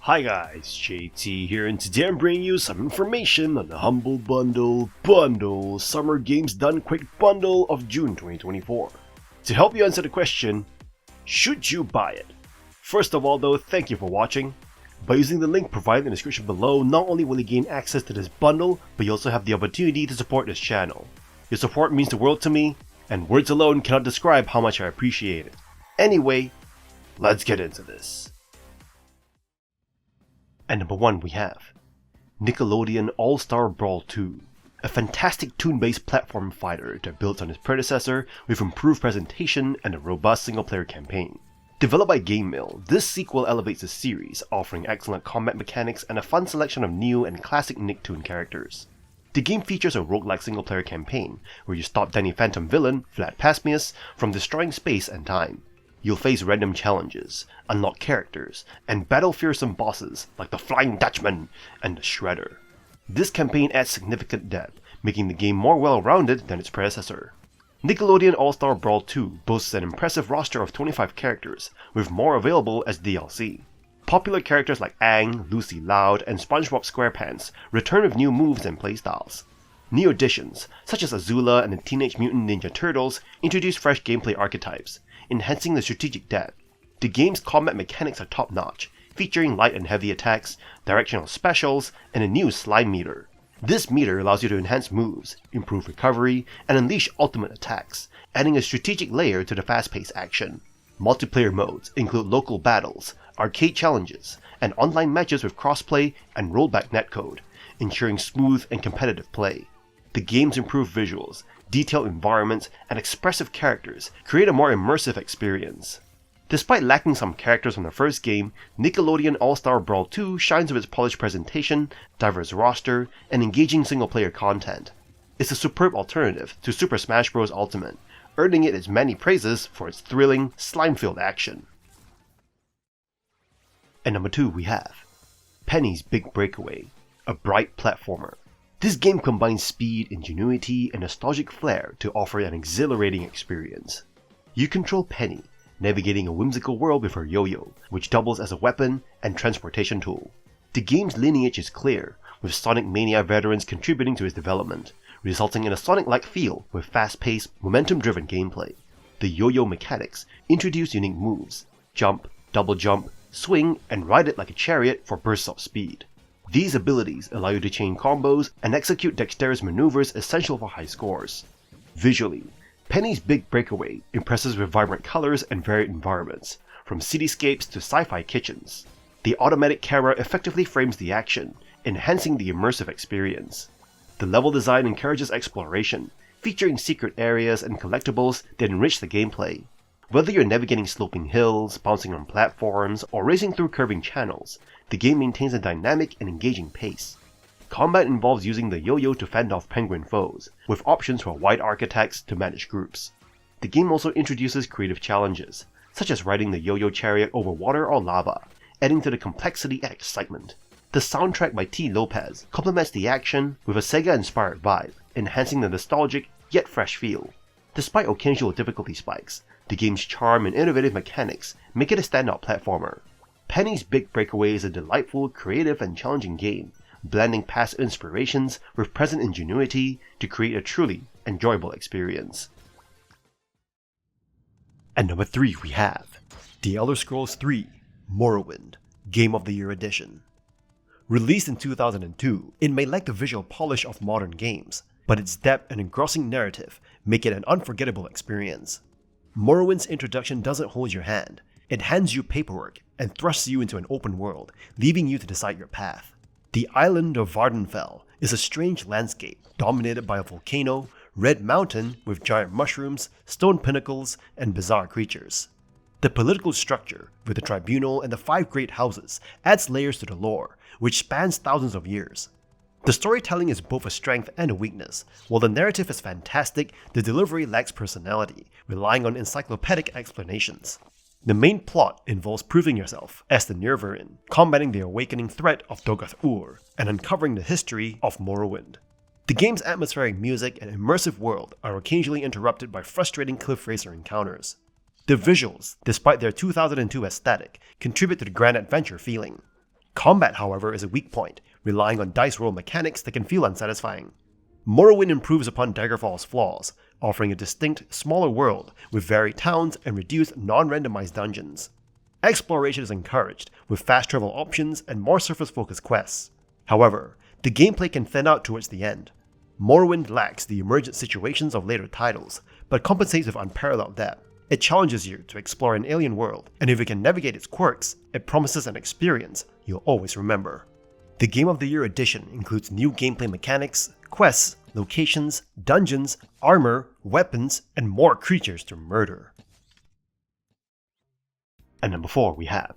Hi guys, JT here, and today I'm bringing you some information on the Humble Bundle Summer Games Done Quick Bundle of June 2024. To help you answer the question, should you buy it? First of all though, thank you for watching. By using the link provided in the description below, not only will you gain access to this bundle, but you also have the opportunity to support this channel. Your support means the world to me, and words alone cannot describe how much I appreciate it. Anyway, let's get into this. At number 1 we have Nickelodeon All-Star Brawl 2, a fantastic toon-based platform fighter that builds on its predecessor with improved presentation and a robust single-player campaign. Developed by GameMill, this sequel elevates the series, offering excellent combat mechanics and a fun selection of new and classic Nicktoon characters. The game features a roguelike single-player campaign, where you stop Danny Phantom villain, Vlad Pasmius, from destroying space and time. You'll face random challenges, unlock characters, and battle fearsome bosses like the Flying Dutchman and the Shredder. This campaign adds significant depth, making the game more well-rounded than its predecessor. Nickelodeon All-Star Brawl 2 boasts an impressive roster of 25 characters, with more available as DLC. Popular characters like Aang, Lucy Loud, and SpongeBob SquarePants return with new moves and playstyles. New additions, such as Azula and the Teenage Mutant Ninja Turtles, introduce fresh gameplay archetypes, enhancing the strategic depth. The game's combat mechanics are top-notch, featuring light and heavy attacks, directional specials, and a new slime meter. This meter allows you to enhance moves, improve recovery, and unleash ultimate attacks, adding a strategic layer to the fast-paced action. Multiplayer modes include local battles, arcade challenges, and online matches with crossplay and rollback netcode, ensuring smooth and competitive play. The game's improved visuals, detailed environments, and expressive characters create a more immersive experience. Despite lacking some characters from the first game, Nickelodeon All-Star Brawl 2 shines with its polished presentation, diverse roster, and engaging single-player content. It's a superb alternative to Super Smash Bros. Ultimate, earning it its many praises for its thrilling, slime-filled action. At number 2 we have Pennys Big Breakaway, a bright platformer. This game combines speed, ingenuity, and nostalgic flair to offer an exhilarating experience. You control Penny, navigating a whimsical world with her yo-yo, which doubles as a weapon and transportation tool. The game's lineage is clear, with Sonic Mania veterans contributing to its development, resulting in a Sonic-like feel with fast-paced, momentum-driven gameplay. The yo-yo mechanics introduce unique moves: jump, double jump, swing, and ride it like a chariot for bursts of speed. These abilities allow you to chain combos and execute dexterous maneuvers essential for high scores. Visually, Pennys Big Breakaway impresses with vibrant colors and varied environments, from cityscapes to sci-fi kitchens. The automatic camera effectively frames the action, enhancing the immersive experience. The level design encourages exploration, featuring secret areas and collectibles that enrich the gameplay. Whether you're navigating sloping hills, bouncing on platforms, or racing through curving channels, the game maintains a dynamic and engaging pace. Combat involves using the yo-yo to fend off penguin foes, with options for wide arc attacks to manage groups. The game also introduces creative challenges, such as riding the yo-yo chariot over water or lava, adding to the complexity and excitement. The soundtrack by T. Lopez complements the action with a Sega-inspired vibe, enhancing the nostalgic yet fresh feel. Despite occasional difficulty spikes, the game's charm and innovative mechanics make it a standout platformer. Pennys Big Breakaway is a delightful, creative, and challenging game, blending past inspirations with present ingenuity to create a truly enjoyable experience. At number 3 we have The Elder Scrolls 3: Morrowind, Game of the Year Edition. Released in 2002, it may lack the visual polish of modern games, but its depth and engrossing narrative make it an unforgettable experience. Morrowind's introduction doesn't hold your hand. It hands you paperwork and thrusts you into an open world, leaving you to decide your path. The island of Vardenfell is a strange landscape dominated by a volcano, red mountain with giant mushrooms, stone pinnacles, and bizarre creatures. The political structure, with the tribunal and the 5 great houses, adds layers to the lore, which spans thousands of years. The storytelling is both a strength and a weakness. While the narrative is fantastic, the delivery lacks personality, relying on encyclopedic explanations. The main plot involves proving yourself as the Nirvarin, combating the awakening threat of Dogath-Ur, and uncovering the history of Morrowind. The game's atmospheric music and immersive world are occasionally interrupted by frustrating cliff racer encounters. The visuals, despite their 2002 aesthetic, contribute to the grand adventure feeling. Combat, however, is a weak point, relying on dice roll mechanics that can feel unsatisfying. Morrowind improves upon Daggerfall's flaws, offering a distinct, smaller world with varied towns and reduced non-randomized dungeons. Exploration is encouraged, with fast travel options and more surface-focused quests. However, the gameplay can thin out towards the end. Morrowind lacks the emergent situations of later titles, but compensates with unparalleled depth. It challenges you to explore an alien world, and if you can navigate its quirks, it promises an experience you'll always remember. The Game of the Year edition includes new gameplay mechanics, quests, locations, dungeons, armor, weapons, and more creatures to murder. And number 4 we have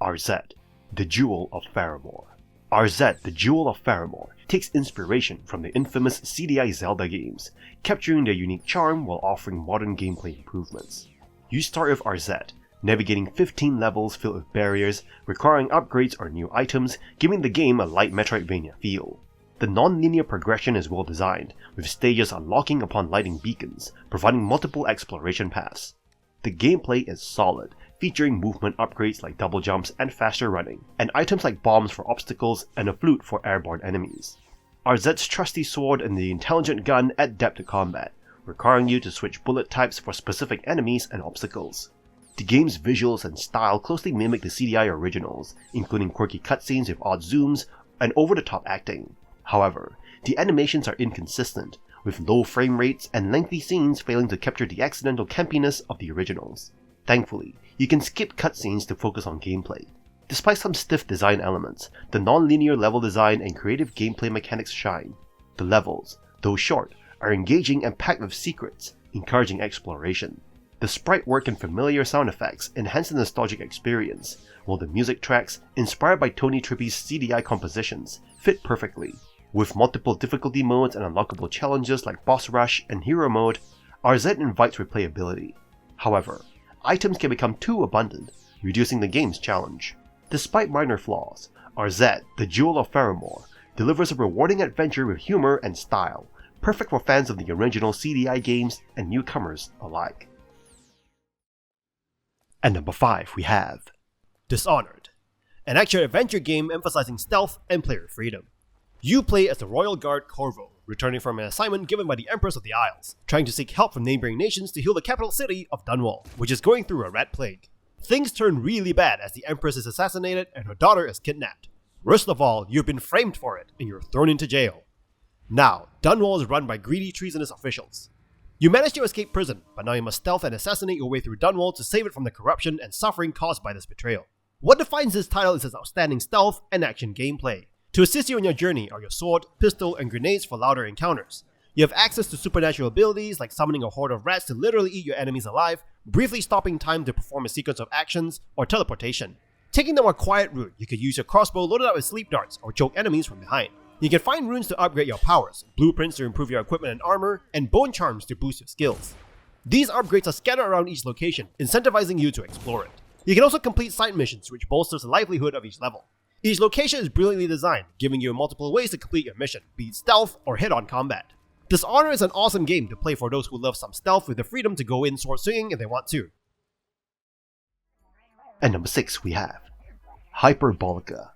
Arzette, the Jewel of Faramore. Arzette, the Jewel of Faramore takes inspiration from the infamous CDI Zelda games, capturing their unique charm while offering modern gameplay improvements. You start with Arzette, navigating 15 levels filled with barriers, requiring upgrades or new items, giving the game a light Metroidvania feel. The non-linear progression is well designed, with stages unlocking upon lighting beacons, providing multiple exploration paths. The gameplay is solid, featuring movement upgrades like double jumps and faster running, and items like bombs for obstacles and a flute for airborne enemies. Arzette's trusty sword and the intelligent gun add depth to combat, requiring you to switch bullet types for specific enemies and obstacles. The game's visuals and style closely mimic the CDI originals, including quirky cutscenes with odd zooms and over-the-top acting. However, the animations are inconsistent, with low frame rates and lengthy scenes failing to capture the accidental campiness of the originals. Thankfully, you can skip cutscenes to focus on gameplay. Despite some stiff design elements, the non-linear level design and creative gameplay mechanics shine. The levels, though short, are engaging and packed with secrets, encouraging exploration. The sprite work and familiar sound effects enhance the nostalgic experience, while the music tracks, inspired by Tony Trippi's CDI compositions, fit perfectly. With multiple difficulty modes and unlockable challenges like Boss Rush and Hero Mode, Arzette invites replayability. However, items can become too abundant, reducing the game's challenge. Despite minor flaws, Arzette, the Jewel of Faramore, delivers a rewarding adventure with humor and style, perfect for fans of the original CDI games and newcomers alike. And number 5 we have Dishonored, an action-adventure game emphasizing stealth and player freedom. You play as the Royal Guard Corvo, returning from an assignment given by the Empress of the Isles, trying to seek help from neighboring nations to heal the capital city of Dunwall, which is going through a rat plague. Things turn really bad as the Empress is assassinated and her daughter is kidnapped. Worst of all, you've been framed for it and you're thrown into jail. Now, Dunwall is run by greedy, treasonous officials. You manage to escape prison, but now you must stealth and assassinate your way through Dunwall to save it from the corruption and suffering caused by this betrayal. What defines this title is its outstanding stealth and action gameplay. To assist you on your journey are your sword, pistol, and grenades for louder encounters. You have access to supernatural abilities like summoning a horde of rats to literally eat your enemies alive, briefly stopping time to perform a sequence of actions, or teleportation. Taking the more quiet route, you could use your crossbow loaded up with sleep darts or choke enemies from behind. You can find runes to upgrade your powers, blueprints to improve your equipment and armor, and bone charms to boost your skills. These upgrades are scattered around each location, incentivizing you to explore it. You can also complete side missions, which bolsters the livelihood of each level. Each location is brilliantly designed, giving you multiple ways to complete your mission, be it stealth or head-on combat. Dishonored is an awesome game to play for those who love some stealth with the freedom to go in sword swinging if they want to. And number 6 we have Hyperbolica,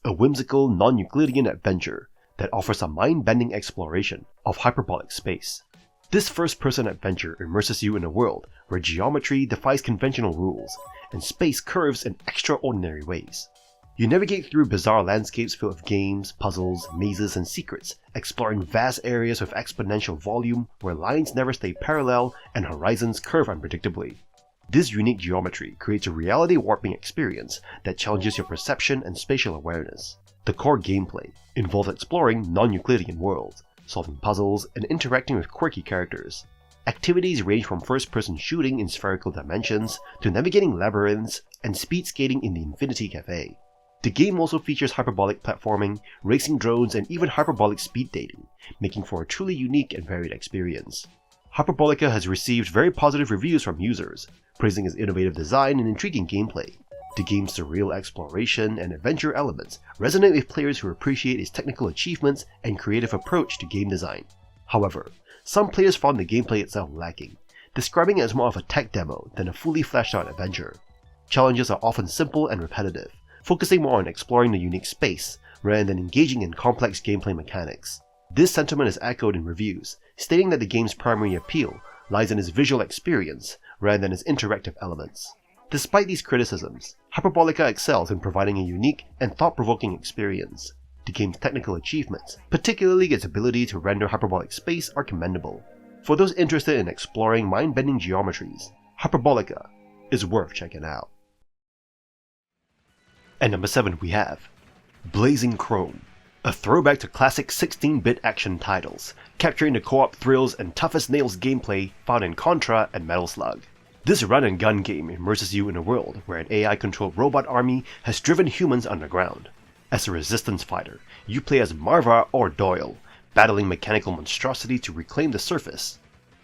a whimsical non-Euclidean adventure that offers a mind-bending exploration of hyperbolic space. This first-person adventure immerses you in a world where geometry defies conventional rules, and space curves in extraordinary ways. You navigate through bizarre landscapes filled with games, puzzles, mazes, and secrets, exploring vast areas with exponential volume where lines never stay parallel and horizons curve unpredictably. This unique geometry creates a reality-warping experience that challenges your perception and spatial awareness. The core gameplay involves exploring non-Euclidean worlds, solving puzzles, and interacting with quirky characters. Activities range from first-person shooting in spherical dimensions to navigating labyrinths and speed skating in the Infinity Cafe. The game also features hyperbolic platforming, racing drones, and even hyperbolic speed dating, making for a truly unique and varied experience. Hyperbolica has received very positive reviews from users, praising its innovative design and intriguing gameplay. The game's surreal exploration and adventure elements resonate with players who appreciate its technical achievements and creative approach to game design. However, some players found the gameplay itself lacking, describing it as more of a tech demo than a fully fleshed out adventure. Challenges are often simple and repetitive, focusing more on exploring the unique space rather than engaging in complex gameplay mechanics. This sentiment is echoed in reviews, stating that the game's primary appeal lies in its visual experience rather than its interactive elements. Despite these criticisms, Hyperbolica excels in providing a unique and thought-provoking experience. The game's technical achievements, particularly its ability to render hyperbolic space, are commendable. For those interested in exploring mind-bending geometries, Hyperbolica is worth checking out. At number 7 we have Blazing Chrome, a throwback to classic 16-bit action titles, capturing the co-op thrills and toughest-nails gameplay found in Contra and Metal Slug. This run-and-gun game immerses you in a world where an AI-controlled robot army has driven humans underground. As a resistance fighter, you play as Marva or Doyle, battling mechanical monstrosity to reclaim the surface.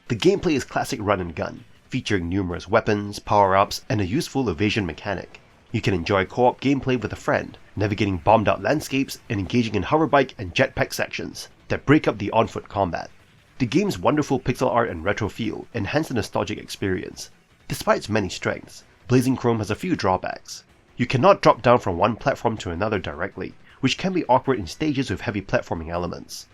The gameplay is classic run-and-gun, featuring numerous weapons, power-ups, and a useful evasion mechanic. You can enjoy co-op gameplay with a friend, navigating bombed-out landscapes and engaging in hoverbike and jetpack sections that break up the on-foot combat. The game's wonderful pixel art and retro feel enhance the nostalgic experience. Despite its many strengths, Blazing Chrome has a few drawbacks. You cannot drop down from one platform to another directly, which can be awkward in stages with heavy platforming elements.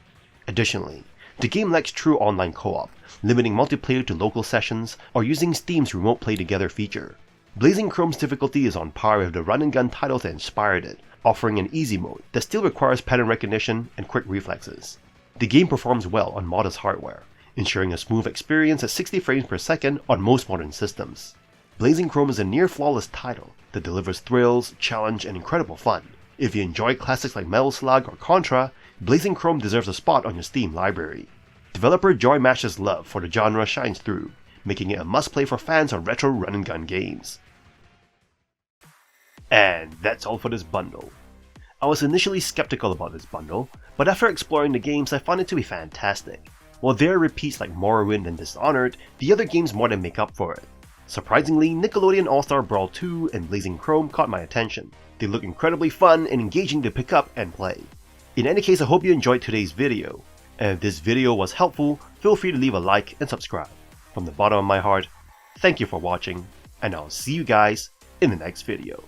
Additionally, the game lacks true online co-op, limiting multiplayer to local sessions or using Steam's Remote Play Together feature. Blazing Chrome's difficulty is on par with the run-and-gun titles that inspired it, offering an easy mode that still requires pattern recognition and quick reflexes. The game performs well on modest hardware, ensuring a smooth experience at 60 frames per second on most modern systems. Blazing Chrome is a near-flawless title that delivers thrills, challenge, and incredible fun. If you enjoy classics like Metal Slug or Contra, Blazing Chrome deserves a spot on your Steam library. Developer Joy Mash's love for the genre shines through, making it a must-play for fans of retro run-and-gun games. And that's all for this bundle. I was initially skeptical about this bundle, but after exploring the games I found it to be fantastic. While there are repeats like Morrowind and Dishonored, the other games more than make up for it. Surprisingly, Nickelodeon All-Star Brawl 2 and Blazing Chrome caught my attention. They look incredibly fun and engaging to pick up and play. In any case, I hope you enjoyed today's video, and if this video was helpful, feel free to leave a like and subscribe. From the bottom of my heart, thank you for watching, and I'll see you guys in the next video.